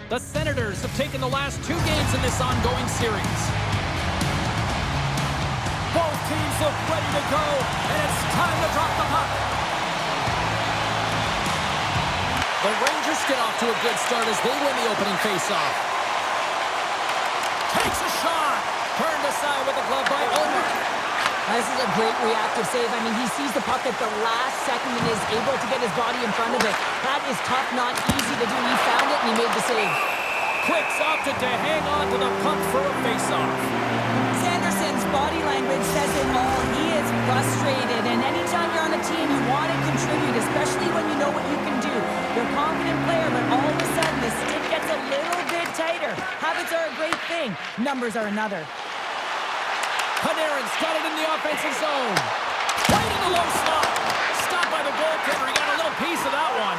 The Senators have taken the last 2 games in this ongoing series. Both teams look ready to go, and it's time to drop the puck. The Rangers get off to a good start as they win the opening faceoff. Takes a shot. Turned aside with a glove by Ulmer. This is a great reactive save. I mean, he sees the puck at the last second and is able to get his body in front of it. That is tough, not easy to do. He found it and he made the save. Quicks opted to hang on to the puck for a faceoff. Sanderson's body language says it all. He is frustrated, and anytime you're on a team, you want to contribute, especially when you know what you can do. You're a confident player, but all of a sudden, the stick gets a little bit tighter. Habits are a great thing. Numbers are another. Panarin's got it in the offensive zone. Right in the low slot. Stopped by the goaltender. He got a little piece of that one.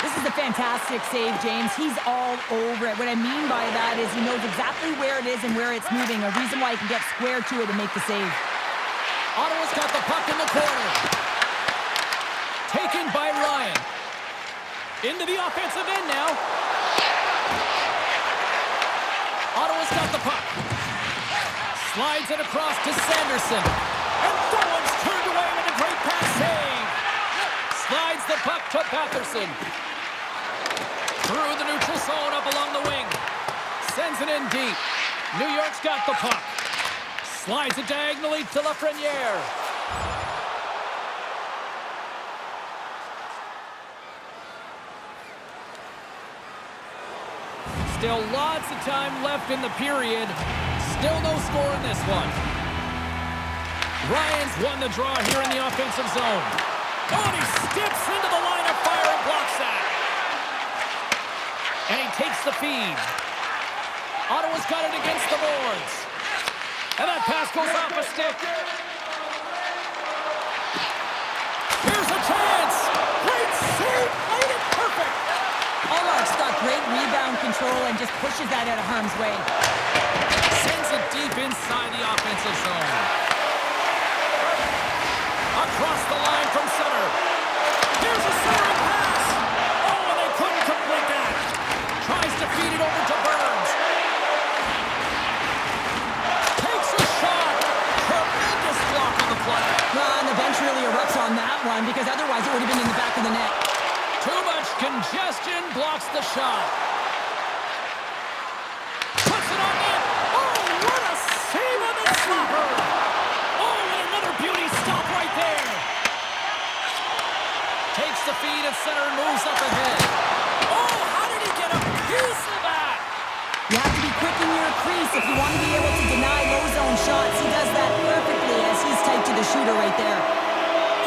This is a fantastic save, James. He's all over it. What I mean by that is he knows exactly where it is and where it's moving. A reason why he can get square to it and make the save. Ottawa's got the puck in the corner. Taken by Ryan. Into the offensive end now. Ottawa's got the puck. Slides it across to Sanderson. And Thorn's turned away with a great pass save. Slides the puck to Patterson. Through the neutral zone up along the wing. Sends it in deep. New York's got the puck. Slides it diagonally to Lafreniere. Still lots of time left in the period. Still no score in this one. Ryan's won the draw here in the offensive zone. Oh, and he steps into the line of fire and blocks that. And he takes the feed. Ottawa's got it against the boards. And that pass goes off a stick. Here's a chance. Great save. Made it perfect. Allmark's got great rebound control and just pushes that out of harm's way. Sends it deep inside the offensive zone. Across the line from center. Here's a centering pass. Oh, and they couldn't complete that. Tries to feed it over to Burns. Takes a shot. Tremendous block on the play. And the bench really erupts on that one because otherwise it would have been in the back of the net. Too much congestion blocks the shot. Puts it on net. Oh, what a save on the stopper. Oh, and another beauty stop right there. Takes the feed at center and moves up ahead. Oh, how did he get a piece of that? You have to be quick in your crease if you want to be able to deny low zone shots. He does that perfectly as he's tight to the shooter right there.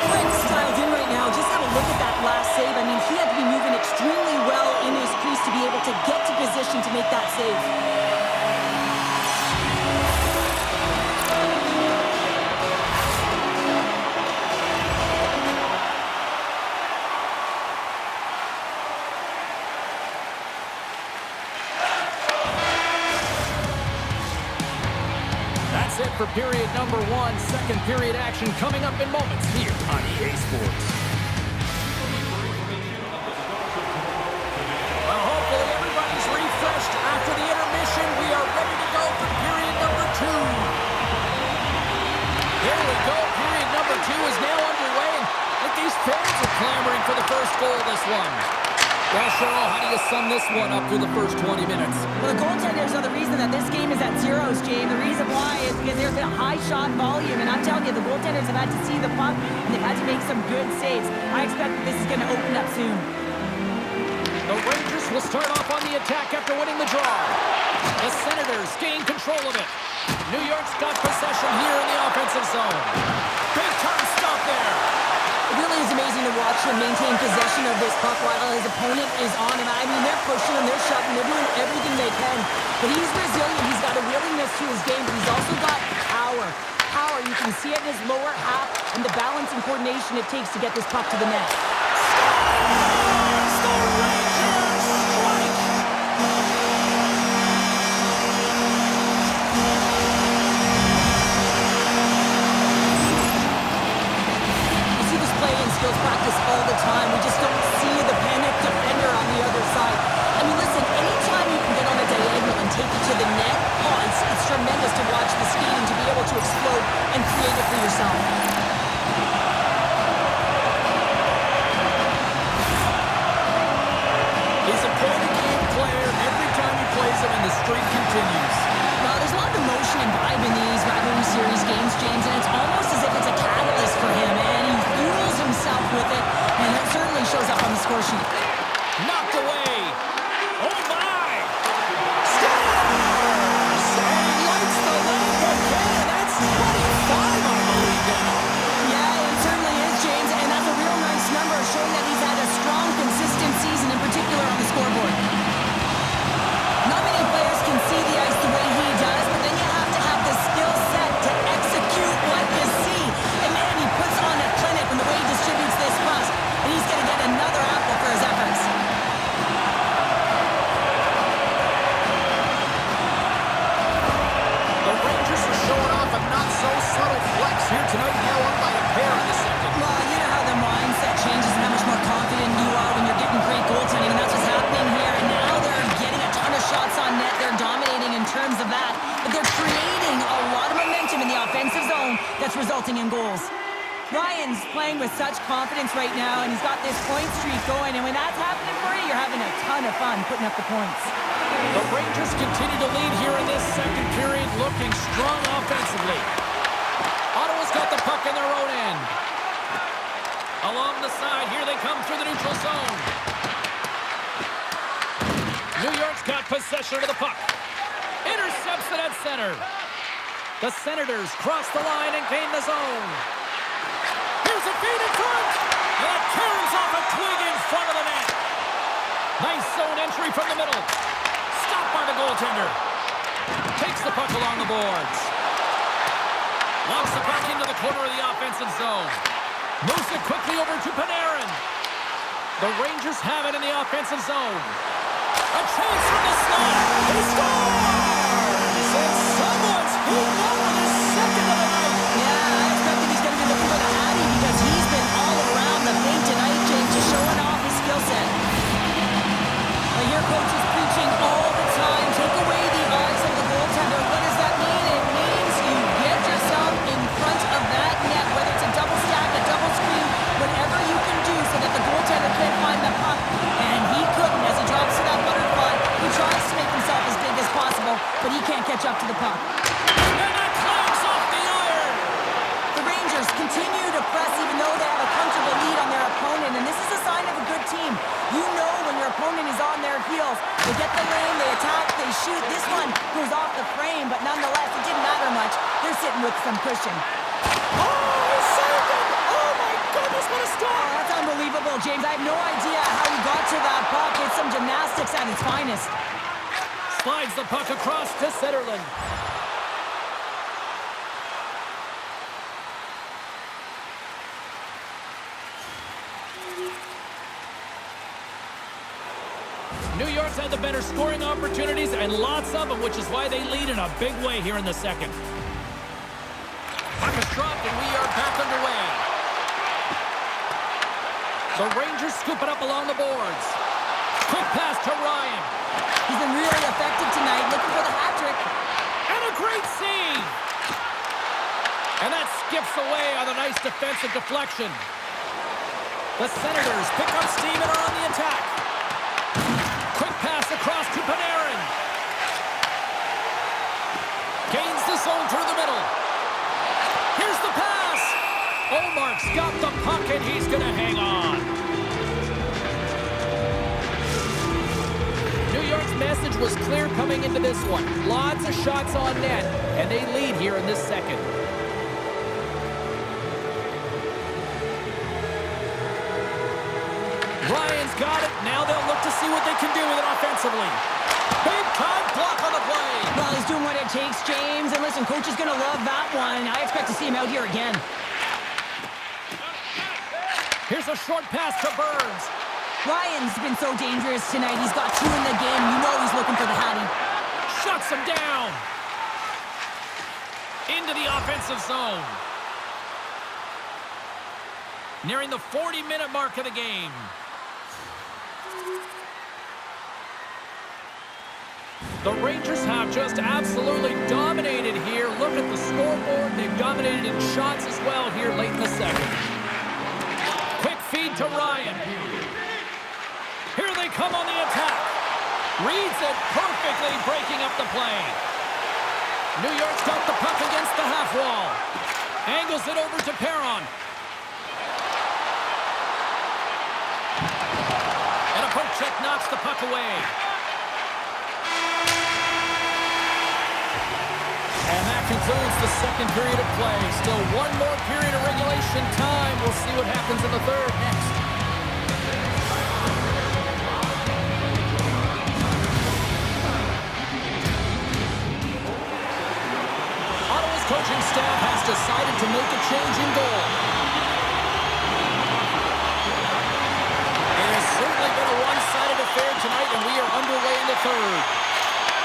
Frank's dialed in right now. Just have a look at that last save. I mean, he had to be moving extremely well in his crease to be able to get to position to make that save. That's it for period number 1. Second period action coming up in moments here on EA Sports. Well, hopefully everybody's refreshed after the intermission. We are ready to go for period number 2. Here we go. Period number 2 is now underway. I think these fans are clamoring for the first goal of this one. Well, Cheryl, how do you sum this one up through the first 20 minutes? Well, the goaltenders are the reason that this game is at zeros, James. The reason why is because there's been a high shot volume, and I'm telling you, the goaltenders have had to see the puck, and they've had to make some good saves. I expect that this is going to open up soon. The Rangers will start off on the attack after winning the draw. The Senators gain control of it. New York's got possession here in the offensive zone. Big time stop there. It really is amazing to watch him maintain possession of this puck while his opponent is on him. I mean, they're pushing him, they're shoving, they're doing everything they can. But he's resilient, he's got a willingness to his game, but he's also got power. Power, you can see it in his lower half and the balance and coordination it takes to get this puck to the net. Skills practice all the time. We just don't see the panic defender on the other side. I mean, listen, anytime to explode and create it for yourself. He's a point-a-game player every time he plays him, and the streak continues. Well, there's a lot of emotion and vibe in these rivalry series games, James, and it's almost as if it's a catalyst for him, and he fuels himself with it, and it certainly shows up on the score sheet. Knocked away. Oh, my! Scores! And he lights the lamp again. That's 25, I believe, now. Yeah, it certainly is, James, and that's a real nice number, showing that he's had a strong, consistent season, in particular on the scoreboard. Not many players can see the ice the way he does, but then you have to have the skill set to execute what you see. And man, he puts on a clinic in the way he distributes this puck, and he's going to get another apple for his efforts. The Rangers are showing off a not-so-subtle flex here tonight, now up by a pair in the second. Well, you know how the mindset changes and how much more confident you are when you're getting great goaltending, and that's what's happening here. And now they're getting a ton of shots on net. They're dominating in terms of that, but they're creating a lot of momentum in the offensive zone that's resulting in goals. Ryan's playing with such confidence right now, and he's got this point streak going, and when that's happening for you, you're having a ton of fun putting up the points. The Rangers continue to lead here in this second period, looking strong offensively. Ottawa's got the puck in their own end. Along the side, here they come through the neutral zone. New York's got possession of the puck. Intercepts it at center. The Senators cross the line and gain the zone. Here's a feed in front. And it carries off a twig in front of the net. Nice zone entry from the middle. Stopped by the goaltender. Takes the puck along the boards. Lobs the puck into the corner of the offensive zone. Moves it quickly over to Panarin. The Rangers have it in the offensive zone. A chance from the slot. He scores! And someone's heating up with his second of the night. Yeah, I expect he's going to be looking for the Hattie because he's been all around the paint tonight, James, just showing off his skill set. Well, your coach is preaching all the time. Take away the eyes of the goaltender. What does that mean? It means you get yourself in front of that net, whether it's a double stack, a double screen, whatever you can do so that the goaltender can't find the puck. And he couldn't as he drops to that butterfly. He tries to make himself as big as possible, but he can't catch up to the puck. And that clanks off the iron. The Rangers continue to press even though they have a comfortable lead on their opponent, and this is a sign of a good team. You know when your opponent is on their heels. They get the lane, they attack, they shoot. This one goes off the frame, but nonetheless, it didn't matter much. They're sitting with some cushion. Oh, he saved it! Oh, my goodness, what a Oh, stop! that's unbelievable, James. I have no idea how he got to that puck. It's some gymnastics at its finest. Slides the puck across to Zetterlund. New York's had the better scoring opportunities and lots of them, which is why they lead in a big way here in the second. Puck is dropped and we are back underway. The Rangers scoop it up along the boards. Quick pass to Ryan. He's been really effective tonight, looking for the hat trick. And a great save. And that skips away on a nice defensive deflection. The Senators pick up steam and are on the attack. Quick pass across to Panarin. Gains the zone through the middle. Here's the pass. Omark's got the puck and he's going to hang on. New York's message was clear coming into this one. Lots of shots on net, and they lead here in this second. Ryan's got it. Now they'll look to see what they can do with it offensively. Big time block on the play. Well, he's doing what it takes, James. And listen, coach is going to love that one. I expect to see him out here again. Here's a short pass to Burns. Ryan's been so dangerous tonight. He's got two in the game. You know he's looking for the Hattie. Shuts him down. Into the offensive zone. Nearing the 40-minute mark of the game. The Rangers have just absolutely dominated here. Look at the scoreboard. They've dominated in shots as well here late in the second. Quick feed to Ryan. Here they come on the attack. Reads it perfectly, breaking up the play. New York's got the puck against the half wall. Angles it over to Perron. And a poke check knocks the puck away. And that concludes the second period of play. Still one more period of regulation time. We'll see what happens in the third next. Ottawa's coaching staff has decided to make a change in goal. It has certainly been a one-sided affair tonight, and we are underway in the third.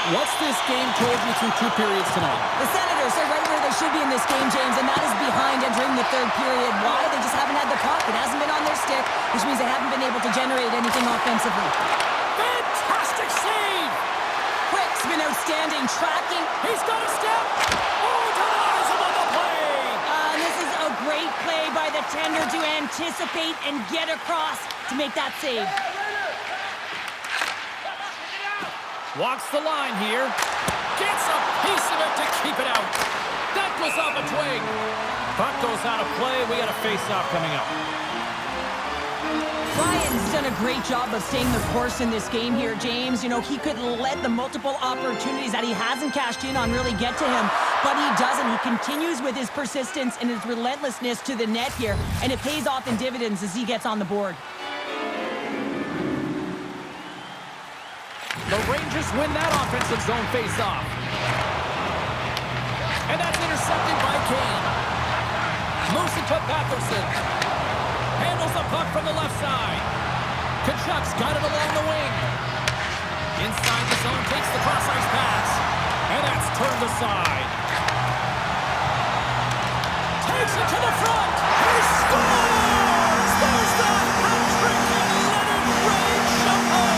What's this game told you through two periods tonight? The Senators are right where they should be in this game, James, and that is behind entering the third period. Why? They just haven't had the puck. It hasn't been on their stick, which means they haven't been able to generate anything offensively. Fantastic save! Quick's been outstanding, tracking. He's got a step! Oh, denies him on the play! This is a great play by the tender to anticipate and get across to make that save. Walks the line here. Gets a piece of it to keep it out. That goes off a twig. Puck goes out of play. We got a face-off coming up. Ryan's done a great job of staying the course in this game here, James. You know, he could let the multiple opportunities that he hasn't cashed in on really get to him, but he doesn't. He continues with his persistence and his relentlessness to the net here, and it pays off in dividends as he gets on the board. The Rangers win that offensive zone face-off. And that's intercepted by Kane. Moves it to Patterson. Handles the puck from the left side. Kachuk's got it along the wing. Inside the zone, takes the cross-ice pass. And that's turned aside. Takes it to the front. He scores! There's the hat-trick in Leonard Ray Chapeau!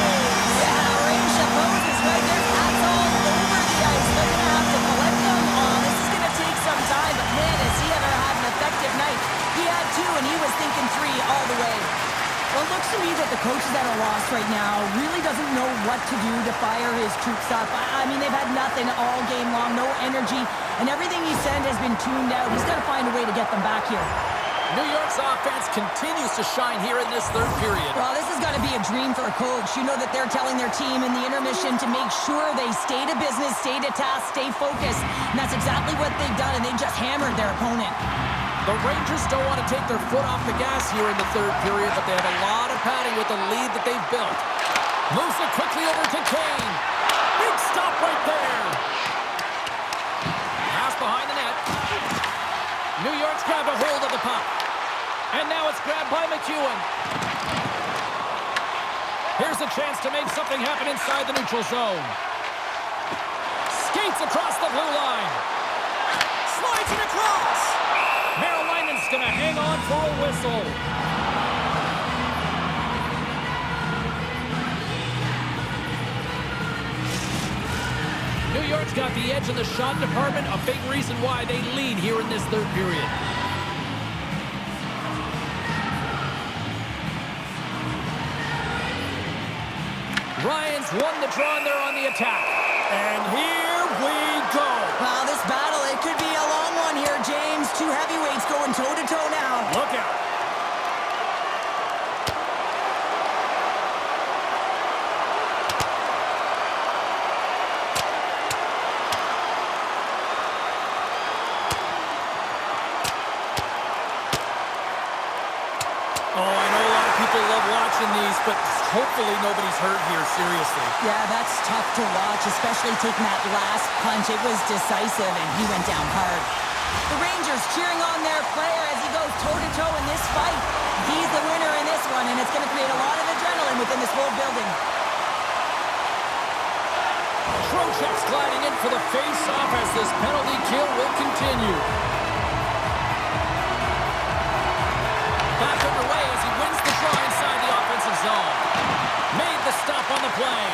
Right there, that's all over the ice. They're going to have to collect them. This is going to take some time, but man, has he ever had an effective night. He had two, and he was thinking three all the way. Well, it looks to me that the coach is at a loss right now. Really doesn't know what to do to fire his troops up. I mean, they've had nothing all game long, no energy, and everything he sent has been tuned out. He's got to find a way to get them back here. New York's offense continues to shine here in this third period. Well, this has got to be a dream for a coach. You know that they're telling their team in the intermission to make sure they stay to business, stay to task, stay focused. And that's exactly what they've done, and they've just hammered their opponent. The Rangers don't want to take their foot off the gas here in the third period, but they have a lot of padding with the lead that they've built. Moves it quickly over to Kane. Big stop right there. Pass behind the net. New York's grabbed a hold of the puck. And now it's grabbed by McEwen. Here's a chance to make something happen inside the neutral zone. Skates across the blue line. Slides it across. Marylinen's going to hang on for a whistle. New York's got the edge in the shot department, a big reason why they lead here in this third period. Ryan's won the draw, and they're on the attack. And here we go. Wow, this battle, it could be a long one here, James. Two heavyweights going toe-to-toe now. Look out. Oh, I know a lot of people love watching these, but hopefully nobody's hurt here, seriously. Yeah, that's tough to watch, especially taking that last punch. It was decisive, and he went down hard. The Rangers cheering on their player as he goes toe-to-toe in this fight. He's the winner in this one, and it's going to create a lot of adrenaline within this whole building. Trocheck's gliding in for the face-off as this penalty kill will continue. Back underway as he wins the draw inside the offensive zone. Made the stop on the play.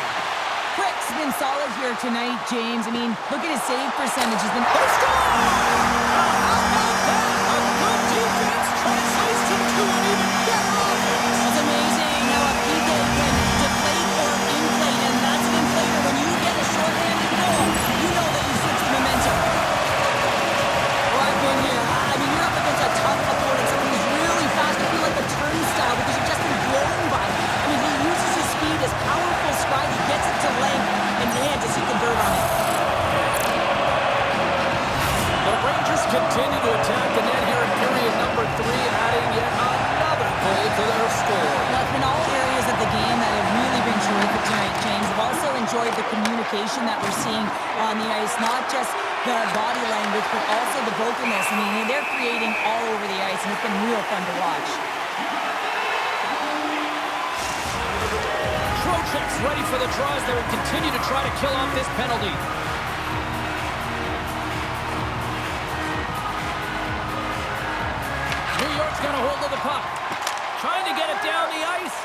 Quick's been solid here tonight, James. I mean, look at his save percentage. He's been... They score! How about that? A good defense translates into an even better offense. It's amazing how a PK can deflate or inflate, and that's an inflator. When you get a shorthanded goal, you know that you switch the momentum. Well, I've been here. I mean, you're up against a tough opponent, someone who's really fast. I feel like a turnstile because you've just been blown by. I mean, he uses his speed, his powerful stride, he gets it to length, and man, does he convert on it. The Rangers continue to attack the net here in period number 3, adding yet another goal to their score. Well, it's been all areas of the game that have really been terrific tonight, James. I've also enjoyed the communication that we're seeing on the ice, not just the body language, but also the vocalness. I mean, they're creating all over the ice, and it's been real fun to watch. Trocheck's ready for the draws. They will continue to try to kill off this penalty. New York's got a hold of the puck. Trying to get it down the ice.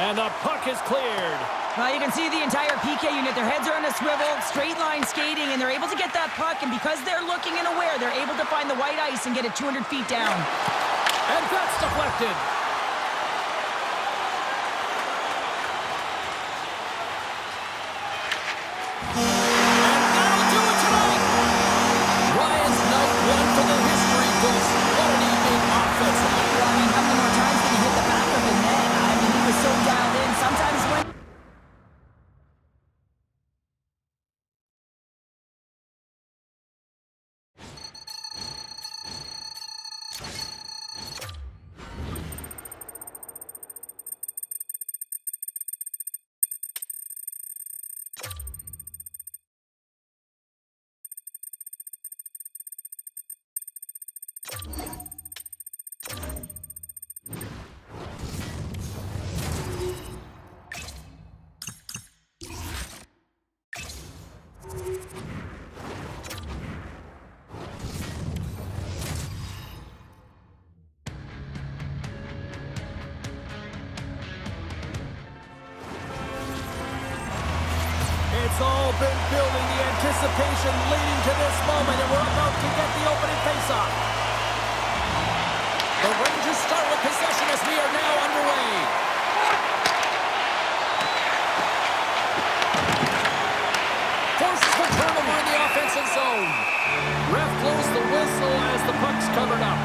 And the puck is cleared. Well, you can see the entire PK unit. Their heads are on a swivel, straight line skating, and they're able to get that puck. And because they're looking and aware, they're able to find the white ice and get it 200 feet down. And that's deflected. And that'll do it tonight. Ryan's night one for the history books. What an evening offensively. Well, I mean, how many more times did he hit the back of the net? I mean, he was so dialed in. Sometimes when... It's all been building, the anticipation leading to this moment, and we're about to get the opening faceoff. The Rangers start with possession as we are now underway. Forces the turnover in the offensive zone. Ref blows the whistle as the puck's covered up.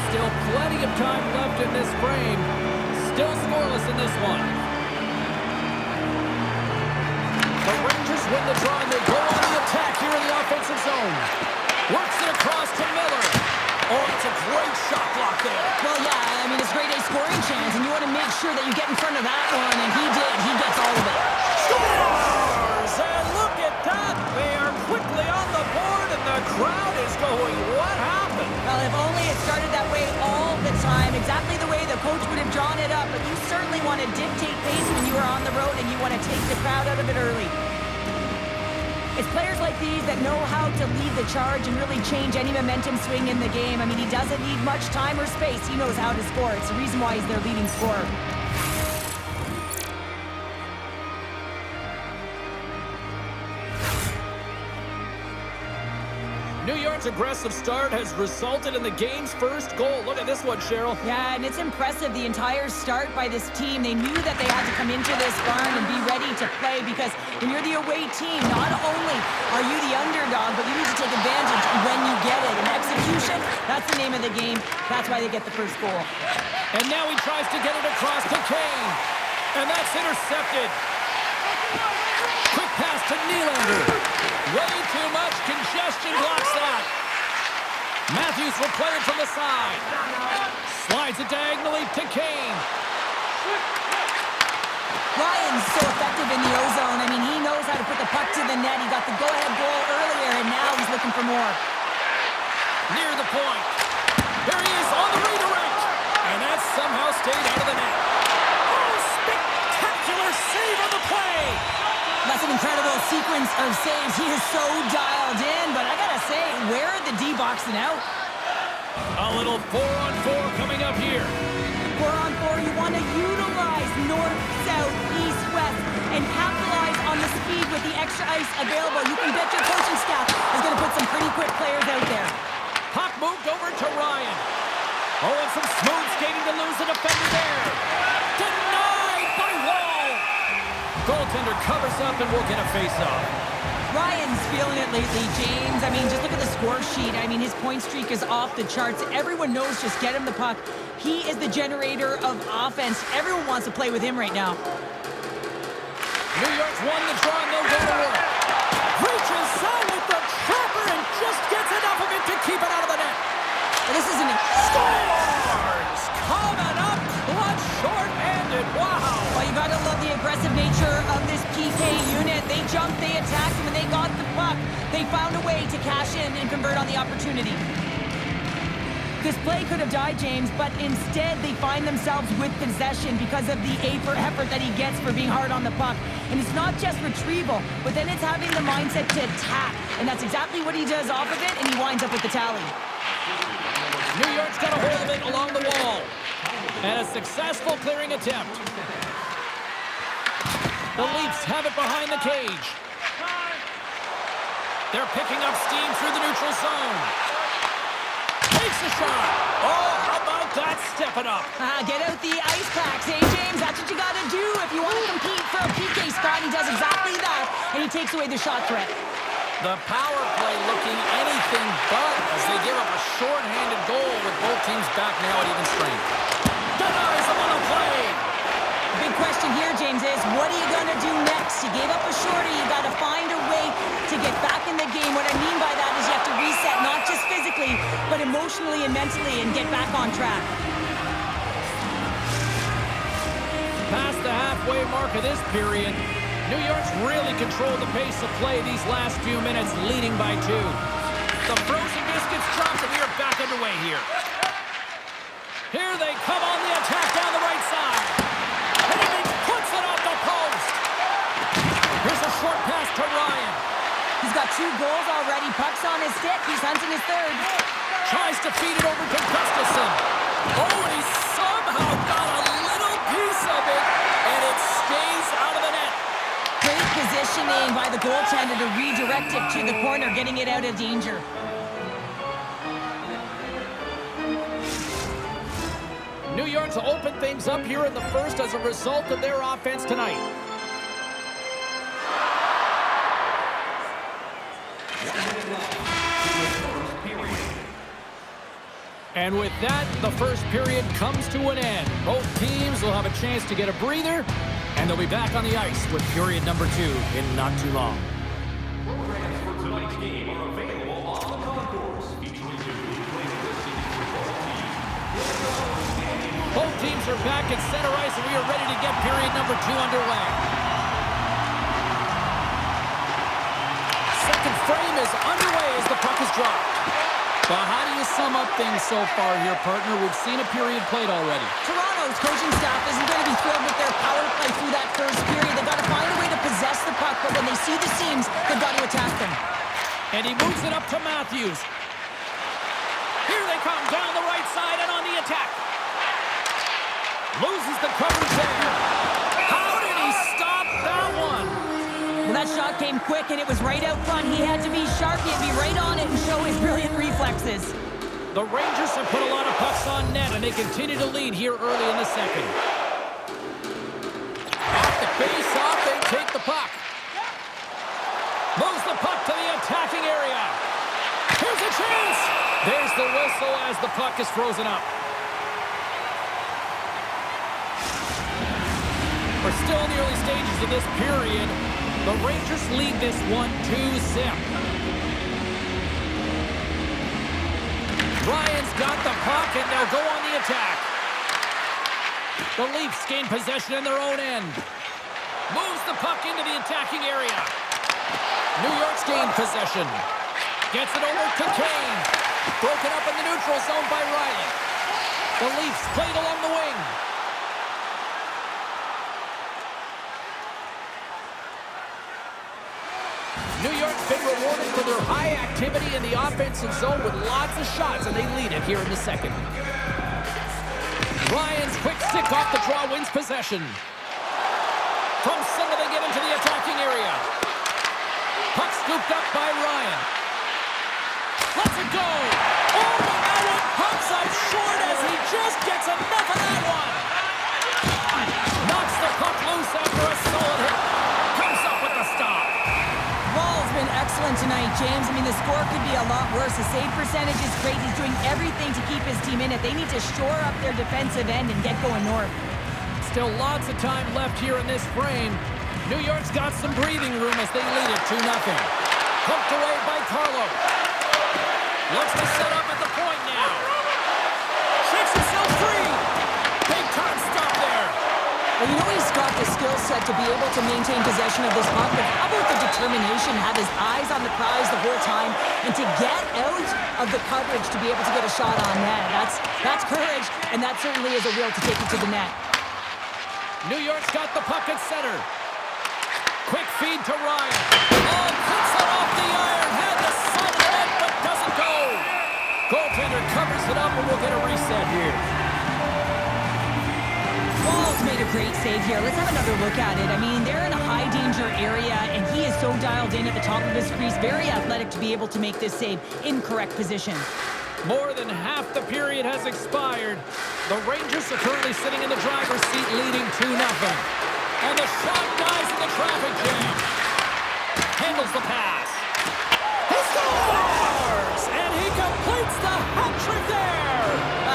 Still plenty of time left in this frame. Still scoreless in this one. The Rangers win the draw and they go on the attack here in the offensive zone. Works it across to Miller. Oh, it's a great shot block there. Well, yeah, I mean, it's a grade A scoring chance, and you want to make sure that you get in front of that one, and he did. He gets all of it. Scores! And look at that. They are quickly on the board, and the crowd is going, what happened? Well, if only it started that way all the time, exactly the way the coach would have drawn it up, but you certainly want to dictate pace when you are on the road, and you want to take the crowd out of it early. It's players like these that know how to lead the charge and really change any momentum swing in the game. I mean, he doesn't need much time or space. He knows how to score. It's the reason why he's their leading scorer. New York's aggressive start has resulted in the game's first goal. Look at this one, Cheryl. Yeah, and it's impressive, the entire start by this team. They knew that they had to come into this barn and be ready to play, because when you're the away team, not only are you the underdog, but you need to take advantage when you get it. And execution, that's the name of the game. That's why they get the first goal. And now he tries to get it across to Kane. And that's intercepted. Quick pass to Nylander. Way too much congestion blocks that. Matthews will play it from the side. Slides it diagonally to Kane. Ryan's so effective in the O-zone. I mean, he knows how to put the puck to the net. He got the go-ahead goal earlier, and now he's looking for more. Near the point. Here he is on the redirect. And that somehow stayed out of the net. Oh, spectacular save on the play. That's an incredible sequence of saves. He is so dialed in, but I gotta say, where are the D-boxing out? A little 4-on-4 coming up here. 4-on-4, you want to utilize north, south, east, west, and capitalize on the speed with the extra ice available. You can bet your coaching staff is going to put some pretty quick players out there. Puck moved over to Ryan. Oh, and some smooth skating to lose the defender there. Denied by Wall. Goaltender covers up and will get a face-off. Ryan's feeling it lately, James. I mean, just look at the score sheet. I mean, his point streak is off the charts. Everyone knows just get him the puck. He is the generator of offense. Everyone wants to play with him right now. New York's won the draw and they'll go to work. Reaches out with the trapper and just gets enough of it to keep it out of the net. Well, this isn't a... Scores! Coming up clutch short-handed. Wow! Well, you got to love the aggressive nature of this PK unit. They jumped, they attacked, and when they got the puck, they found a way to cash in and convert on the opportunity. This play could have died, James, but instead they find themselves with possession because of the effort that he gets for being hard on the puck. And it's not just retrieval, but then it's having the mindset to attack. And that's exactly what he does off of it, and he winds up with the tally. New York's got a hold of it along the wall. And a successful clearing attempt. The Leafs have it behind the cage. They're picking up steam through the neutral zone. Takes a shot. Oh, how about that? Step it up. Get out the ice packs, hey, James? That's what you got to do if you want to compete for a PK spot. He does exactly that, and he takes away the shot threat. The power play looking anything but as they give up a short-handed goal with both teams back now at even strength. Denies him on the play. The big question here, James, is what are you going to do next? You gave up a shorty. You got to find a way to get back in the game. What I mean by that is you have to reset, not just physically, but emotionally and mentally, and get back on track. Past the halfway mark of this period, New York's really controlled the pace of play these last few minutes, leading by 2. The frozen biscuits dropped, and we are back underway here. Here they come on the attack down the right side. And he puts it off the post. Here's a short pass to Ryan. He's got 2 goals already. Puck's on his stick. He's hunting his third. Tries to feed it over to Gustafsson. Oh, and he somehow got a little piece of it, and it stays out of the net. Great positioning by the goaltender to redirect it to the corner, getting it out of danger. New York's opened things up here in the first as a result of their offense tonight. And with that, the first period comes to an end. Both teams will have a chance to get a breather, and they'll be back on the ice with period number 2 in not too long. Programs for tonight's game are available on the concourse, featuring new players listed for both teams. Both teams are back at center ice, and we are ready to get period number 2 underway. Second frame is underway as the puck is dropped. Well, how do you sum up things so far here, partner? We've seen a period played already. Toronto's coaching staff isn't going to be thrilled with their power play through that first period. They've got to find a way to possess the puck, but when they see the seams, they've got to attack them. And he moves it up to Matthews. Here they come down the right side and on the attack. Loses the coverage there. How did he stop that one? Well, that shot came quick, and it was right out front. He had to be sharp. He had to be right on it and show his brilliant reflexes. The Rangers have put a lot of pucks on net, and they continue to lead here early in the second. Off the face-off, they take the puck. Moves the puck to the attacking area. Here's a chance. There's the whistle as the puck is frozen up. We're still in the early stages of this period. The Rangers lead this 1-2-zip. Ryan's got the puck, and they'll go on the attack. The Leafs gain possession in their own end. Moves the puck into the attacking area. New York's gained possession. Gets it over to Kane. Broken up in the neutral zone by Riley. The Leafs played along the wing. New York's been rewarded for their high activity in the offensive zone with lots of shots, and they lead it here in the second. Ryan's quick stick off the draw wins possession. From center do they get into the attacking area? Puck scooped up by Ryan. Lets it go. Oh, and that one pops up short as he just gets enough of that one. Knocks the puck loose after a solid hit. Comes up with the stop. Ball's been excellent tonight, James. I mean, the score could be a lot worse. The save percentage is great. He's doing everything to keep his team in it. They need to shore up their defensive end and get going north. Still lots of time left here in this frame. New York's got some breathing room as they lead it 2-0. Poked away by Carlo. Looks to set up at the point now. Shakes himself free. Big time stop there. Well, you know he's got the skill set to be able to maintain possession of this puck, but how about the determination, have his eyes on the prize the whole time, and to get out of the coverage to be able to get a shot on net. That's courage, and that certainly is a will to take it to the net. New York's got the puck at center. Quick feed to Ryan. Oh, puts it off the iron. Had the side of the net, but doesn't go. Goaltender covers it up, and we'll get a reset here. Wall's made a great save here. Let's have another look at it. I mean, they're in a high-danger area, and he is so dialed in at the top of his crease. Very athletic to be able to make this save in correct position. More than half the period has expired. The Rangers are currently sitting in the driver's seat, leading 2-0. And the shot dies in the traffic jam. Handles the pass. He scores! And he completes the hat trick there.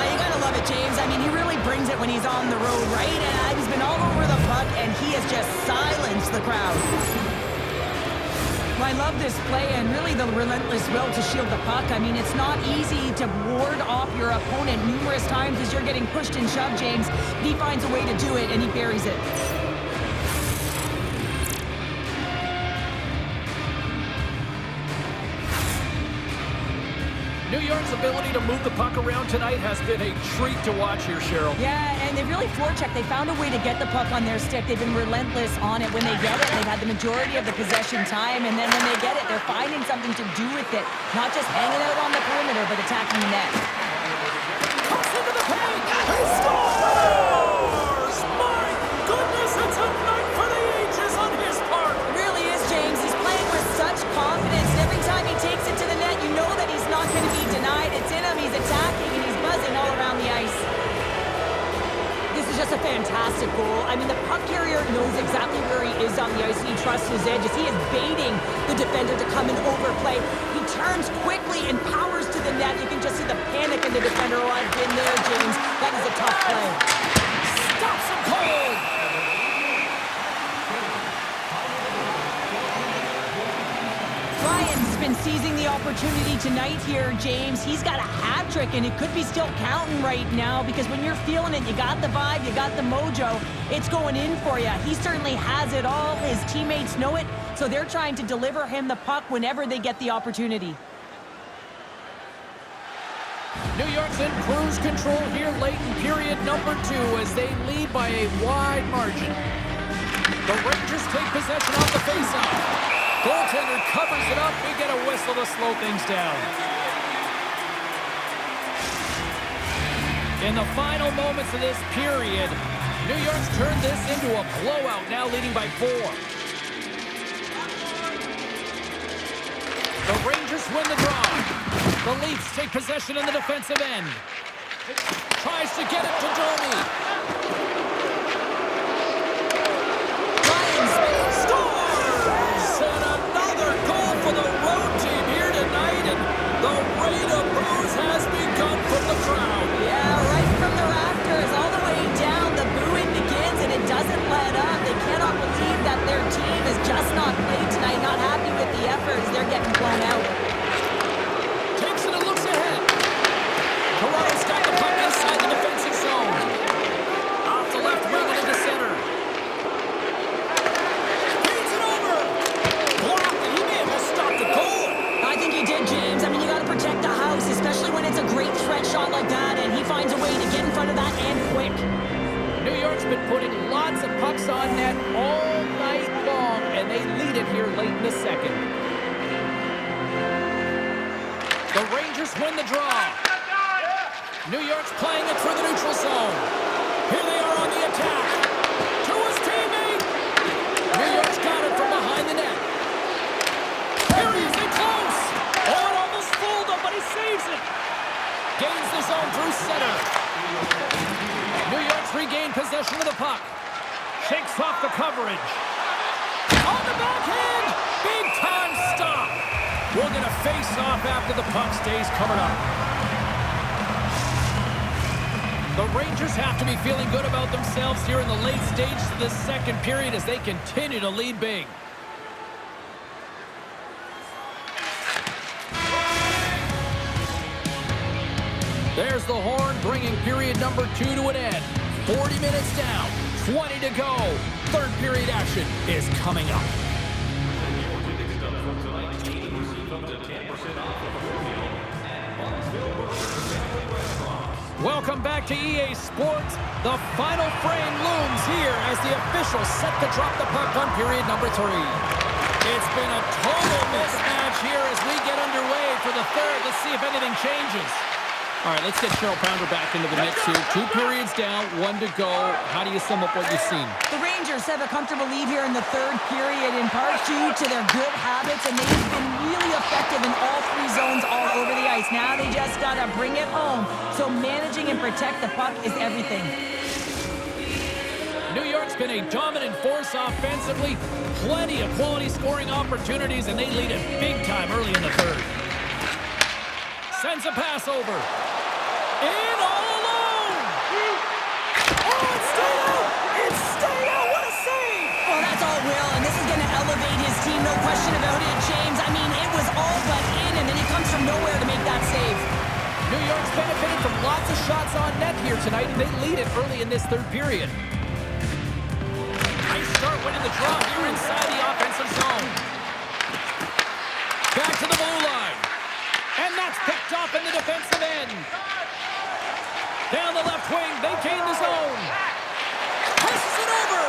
You gotta love it, James. I mean, he really brings it when he's on the road, right? And he's been all over the puck, and he has just silenced the crowd. Well, I love this play and really the relentless will to shield the puck. I mean, it's not easy to ward off your opponent numerous times as you're getting pushed and shoved, James. He finds a way to do it, and he buries it. New York's ability to move the puck around tonight has been a treat to watch here, Cheryl. Yeah, and they really forechecked. They found a way to get the puck on their stick. They've been relentless on it. When they get it, they've had the majority of the possession time, and then when they get it, they're finding something to do with it. Not just hanging out on the perimeter, but attacking the net. Comes into the paint. He scores! My goodness, it's a night for the ages on his part. It really is, James. He's playing with such confidence. And every time he takes it to the net, you know that he's not going to be denied. It's in him. He's attacking, and he's buzzing all around the ice. This is just a fantastic goal. I mean, the puck carrier knows exactly where he is on the ice, and he trusts his edges. He is baiting the defender to come and overplay. He turns quickly and powers to the net. You can just see the panic in the defender. Oh, I've been there, James. That is a tough play. Stops him cold. Ryan's been seizing the opportunity tonight here, James. He's got a hat trick, and it could be still counting right now because when you're feeling it, you got the vibe, you got the mojo, it's going in for you. He certainly has it all. His teammates know it, so they're trying to deliver him the puck whenever they get the opportunity. New York's in cruise control here late in period number 2 as they lead by a wide margin. The Rangers take possession off the faceoff. Goaltender covers it up. We get a whistle to slow things down. In the final moments of this period, New York's turned this into a blowout, now leading by 4. The Rangers win the draw. The Leafs take possession in the defensive end. Tries to get it to Domi. Ryan scores! And another goal for the road team here tonight. And the rain of boos has begun from the crowd. Yeah, right from the rafters all the way down. The booing begins, and it doesn't let up. They cannot believe that their team has just not played tonight. Not happy with the efforts. They're getting blown out. Takes it and looks ahead. Toronto's got the puck inside the defensive zone. Off the left wing and into center. Feeds it over. Blocked, and he may have just stopped the goal. I think he did, James. I mean, you got to protect the house, especially when it's a great threat shot like that, and he finds a way to get in front of that and quick. New York's been putting lots of pucks on net all night long, and they lead it here late in the second. The Rangers win the draw. New York's playing it through the neutral zone. Here they are on the attack. To his teammate. New saves it. Gains the zone through center. New York's regained possession of the puck. Shakes off the coverage. On the backhand. Big time stop. We'll get a face-off after the puck stays covered up. The Rangers have to be feeling good about themselves here in the late stages of this second period as they continue to lead big. There's the horn, bringing period number 2 to an end. 40 minutes down, 20 to go. Third period action is coming up. Welcome back to EA Sports. The final frame looms here as the officials set to drop the puck on period number 3. It's been a total mismatch here as we get underway for the third. Let's see if anything changes. All right, let's get Cheryl Pounder back into the mix here. 2 periods down, 1 to go. How do you sum up what you've seen? The Rangers have a comfortable lead here in the third period, in part due to their good habits, and they've been really effective in all 3 zones all over the ice. Now they just got to bring it home. So managing and protect the puck is everything. New York's been a dominant force offensively. Plenty of quality scoring opportunities, and they lead it big time early in the third. Sends a pass over. In all alone. Oh, it's stayed out. It's stayed out. What a save. Well, that's all Will, and this is going to elevate his team. No question about it, James. I mean, it was all but in, and then he comes from nowhere to make that save. New York's benefited from lots of shots on net here tonight, and they lead it early in this third period. Nice start winning the draw here inside the offensive zone. Back to the blue line. And that's picked off in the defensive end. Down the left wing, they gain the zone. Passes it over.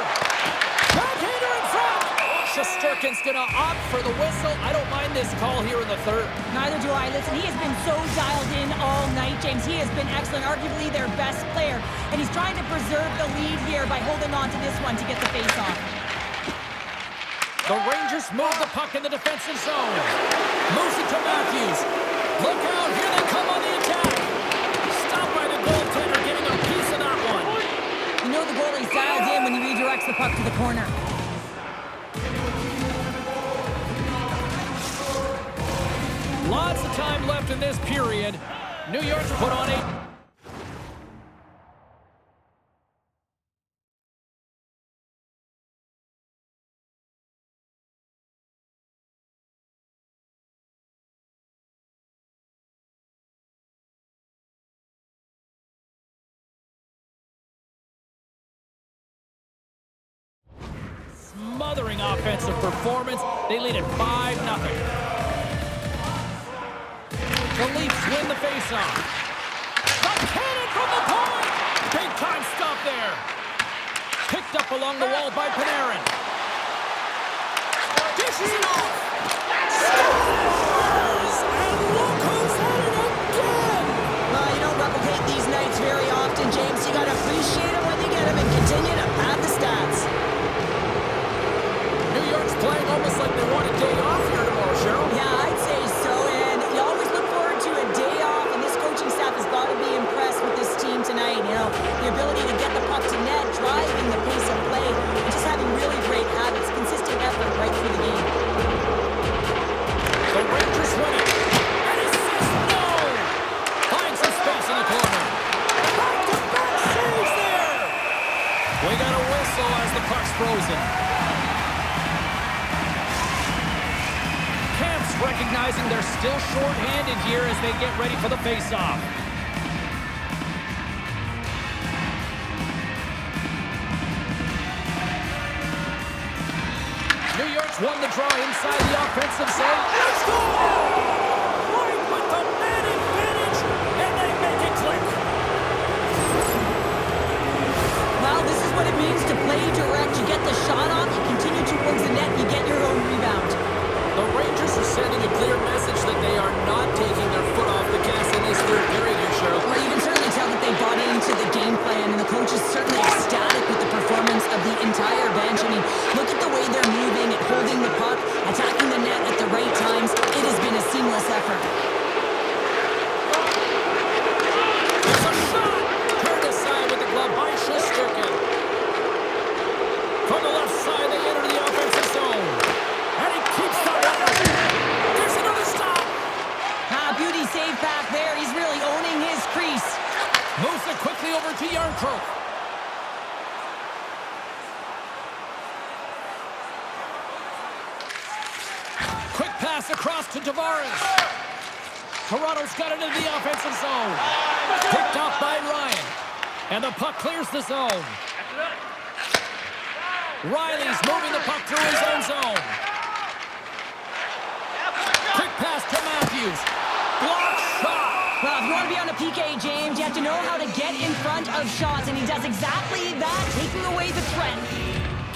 Backhander in front. Shesterkin's going to opt for the whistle. I don't mind this call here in the third. Neither do I. Listen, he has been so dialed in all night, James. He has been excellent, arguably their best player. And he's trying to preserve the lead here by holding on to this one to get the face-off. The Rangers move the puck in the defensive zone. Moves it to Matthews. Look out, here they come on the attack. Stopped by the goaltender, getting a piece of that one. You know the goalie's dialed in when he redirects the puck to the corner. Lots of time left in this period. New York's put on a... Smothering offensive performance. They lead at 5-0. The Leafs win the faceoff. The cannon from the point! Big time stop there. Picked up along the wall by Panarin. Dishes it off. Scores! And look who's at it again! You don't replicate these nights very often, James. You got to appreciate them when you get them and continue to pad the stats. New York's playing almost like they want a day off here tomorrow, Cheryl. Yeah, I'd say so, and you always look forward to a day off, and this coaching staff has got to be impressed with this team tonight. You know, the ability to get the puck to net, driving the pace of play, and just having really great habits, consistent effort right through the game. The Rangers win it. And he says no! Finds some space in the corner. Back-to-back saves there! We got a whistle as the puck's frozen. Recognizing they're still short-handed here as they get ready for the face-off. New York's won the draw inside the offensive zone. Let's go! Right with the man advantage, and they make it click. Well, this is what it means to play direct. You get the shot off, you continue towards the net, you get your own rebound. The Rangers are sending a clear message that they are not taking their foot off the gas in this third period here, Cheryl. Well, you can certainly tell that they bought into the game plan, and the coach is certainly ecstatic with the performance of the entire bench. I mean, look at the way they're moving and holding the puck, attacking the net at the right times. It has been a to Yarncroke. Quick pass across to Tavares. Toronto's got it into the offensive zone. Picked off by Ryan. And the puck clears the zone. Riley's moving the puck through his own zone. Quick pass to Matthews. Block shot. Well, if you want to be on a PK, James, you have to know how to get in front of shots, and he does exactly that, taking away the threat.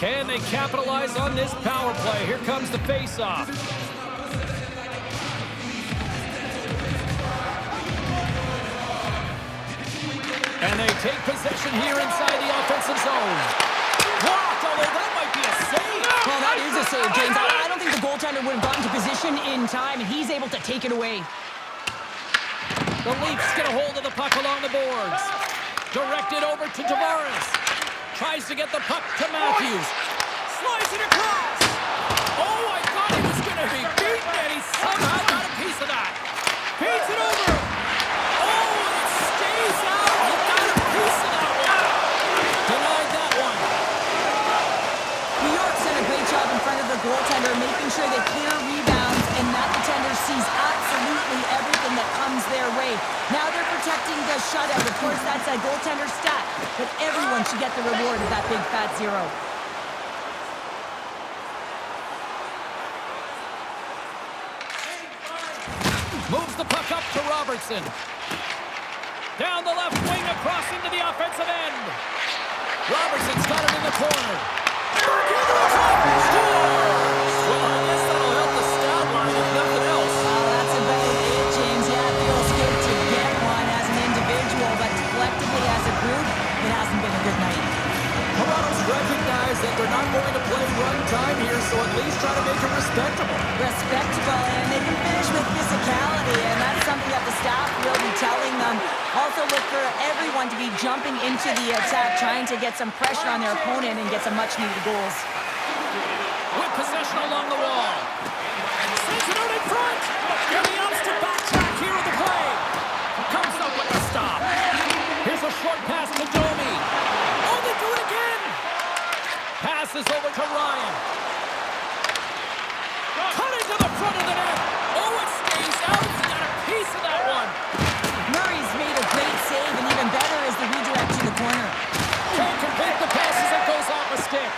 Can they capitalize on this power play? Here comes the face-off. And they take possession here inside the offensive zone. Blocked, although that might be a save. Well, that is a save, James. I don't think the goaltender would have gotten to position in time, and he's able to take it away. The Leafs get a hold of the puck along the boards. Directed over to Tavares. Tries to get the puck to Matthews. Slides it across. Oh, I thought he was going to be beaten, and he somehow got a piece of that. Beats it over. Oh, and it stays out. He got a piece of that one. Denied that one. New York's done a great job in front of the goaltender, making sure they clear rebounds, and that defender sees absolutely everything that comes their way. Now they're protecting the shutout. Of course, that's a goaltender stat, but everyone should get the reward of that big fat zero. Moves the puck up to Robertson. Down the left wing, across into the offensive end. Robertson's got it in the corner. Back into the top. Scores! Well, I guess that'll help the stat line if nothing else. Well, that's about it, James. Yeah, it feels good to get one as an individual, but collectively as a group, it hasn't been a good night. Toronto's recognized that they're not going to play run time here, so at least try to make it respectable. Respectable, and they can finish with physicality, and that's something that the staff will be telling them. Also look for everyone to be jumping into the attack, trying to get some pressure on their opponent and get some much-needed goals. With possession along the wall. Sends it out in front. And he opts to backtrack here with the play. Comes up with the stop. Here's a short pass to Domi. Oh, they do it again. Passes over to Ryan. Cut into the front of the net. Oh, it stays out. He got a piece of that one. Murray's made a great save, and even better is the redirect to the corner. Can't complete the pass as it goes off a stick.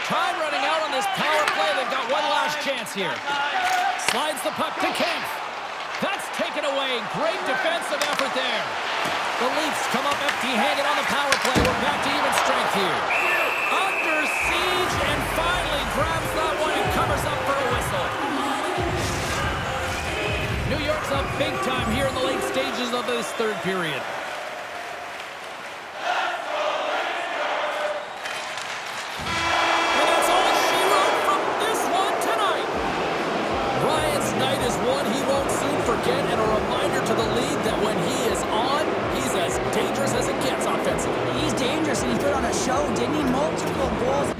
Time running out on this power play. They've got one last chance here. Slides the puck to Kempf. That's taken away. Great defensive effort there. The Leafs come up empty-handed on the power play. We're back to even strength here. Under siege and finally grabs that one and covers up for a whistle. New York's up big time here in the late stages of this third period. And that's all she wrote from this one tonight. Ryan's night is one he won't soon forget, and a reminder to the league that when he is on, he's as dangerous as it gets offensively. He's dangerous, and he put on a show, didn't he? Multiple goals.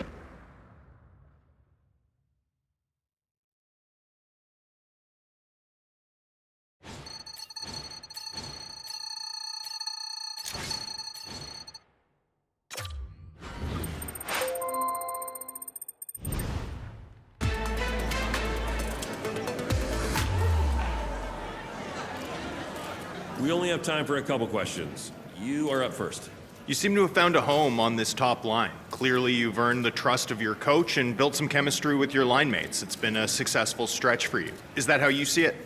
We only have time for a couple questions. You are up first. You seem to have found a home on this top line. Clearly, you've earned the trust of your coach and built some chemistry with your line mates. It's been a successful stretch for you. Is that how you see it?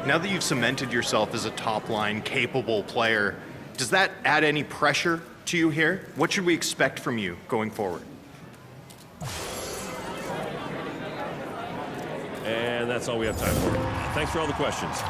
Now that you've cemented yourself as a top-line, capable player, does that add any pressure to you here? What should we expect from you going forward? And that's all we have time for. Thanks for all the questions.